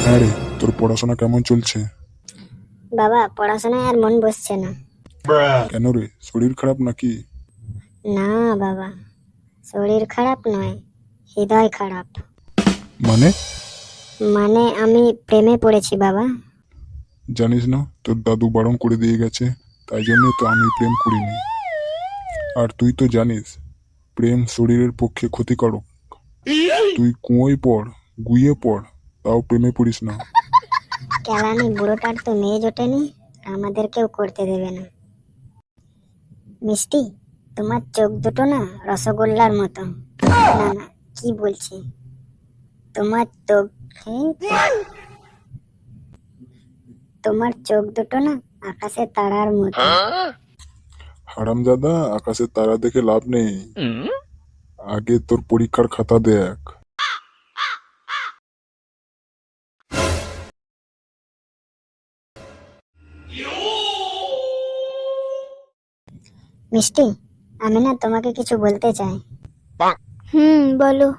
হ্যাঁ রে, তোর পড়াশোনা কেমন চলছে? বাবা, পড়াশোনায় আর মন বসছে না। কেন রে, শরীর খারাপ নাকি? না বাবা, শরীর খারাপ নয়, হৃদয় খারাপ। মানে? মানে আমি প্রেমে পড়েছি বাবা। জানিস না তোর দাদু বারণ করে দিয়ে গেছে, তাই জন্যই তো আমি প্রেম করিনি। আর তুই তো জানিস প্রেম শরীরের পক্ষে ক্ষতিকারক। তুই কুয়োয় পড়, গুইয়ে পড়, তাও প্রেমে পড়িস না। কেলানি বুড়োটার তো মেয়ে জোটেনি, আমাদেরকেও করতে দেবে না। মিষ্টি, তোমার চোখ দুটো না রসগোল্লার মতো। না না, কি বলছি, তোমার চোখ তোমার চোখ দুটো না আকাশে তারার মতো। হারামজাদা, আকাশের তারা দেখে লাভ নেই, আগে তোর পরীক্ষার খাতা দেখ। মিষ্টি, আমি না তোমাকে কিছু বলতে চাই। বলো।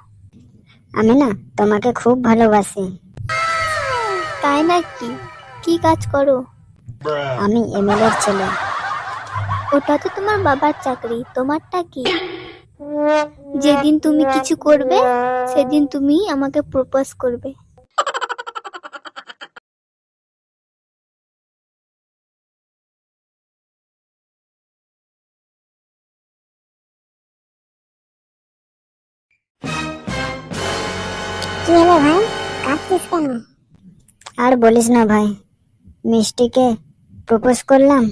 আমি না তোমাকে খুব ভালোবাসি। তাই নাকি? কি কাজ করো? আমি এমএলএর ছেলে। ওটা তো তোমার বাবার চাকরি, তোমারটা কি? যেদিন তুমি কিছু করবে সেদিন তুমি আমাকে প্রপোজ করবে। কি হলো ভাই, কাঁদছিস কেন? আর বলিস না ভাই, মিষ্টিকে প্রপোজ করলাম,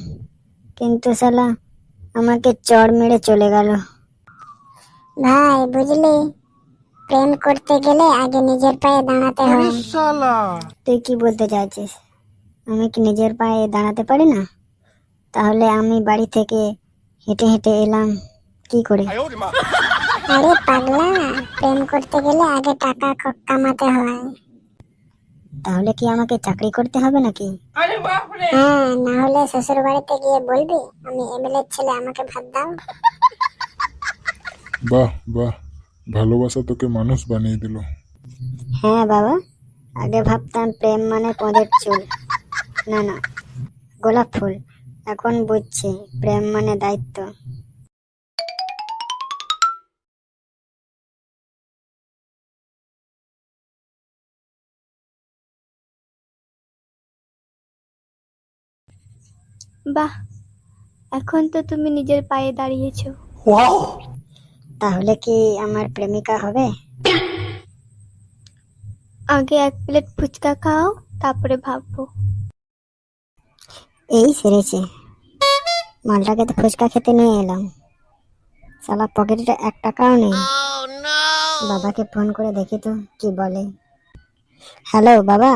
কিন্তু শালা আমাকে চড় মেরে চলে গেল। ভাই বুঝলি, প্রেম করতে গেলে আগে নিজের পায়ে দাঁড়াতে হয়। তুই কি বলতে চাইছিস? আমি কি নিজের পায়ে দাঁড়াতে পারি না? তাহলে আমি বাড়ি থেকে হেঁটে হেঁটে এলাম কি করে? আরে পাগলা, প্রেম করতে গেলে আগে টাকা কামাতে হয়। তাহলে কি আমাকে চাকরি করতে হবে নাকি? হ্যাঁ, না হলে শ্বশুর বাড়িতে গিয়ে বলবি আমি এমএলএর ছেলে, আমাকে ভাত দাও। বাহ বাহ, ভালোবাসা তোকে মানুষ বানিয়ে দিল। হ্যাঁ বাবা, আগে ভাবতাম প্রেম মানে পদের চুল, না না, গোলাপ ফুল। এখন বুঝছি প্রেম মানে দায়িত্ব। বাহ, এখন তো তুমি নিজের পায়ে দাঁড়িয়েছো। তাহলে কি আমার প্রেমিকা হবে? আগে এক প্লেট ফুচকা খাও, তারপরে ভাববো। এই সেরেছে, মালটাকে তো ফুচকা খেতে নিয়ে এলাম, শালা পকেটে 1 টাকাও নেই। বাবাকে ফোন করে দেখি তো কি বলে। হ্যালো বাবা,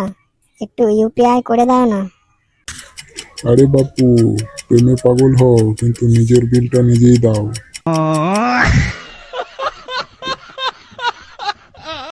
একটু ইউপিআই করে দাও না। আরে বাপু, প্রেমে পাগল হও কিন্তু নিজের বিলটা নিজেই দাও।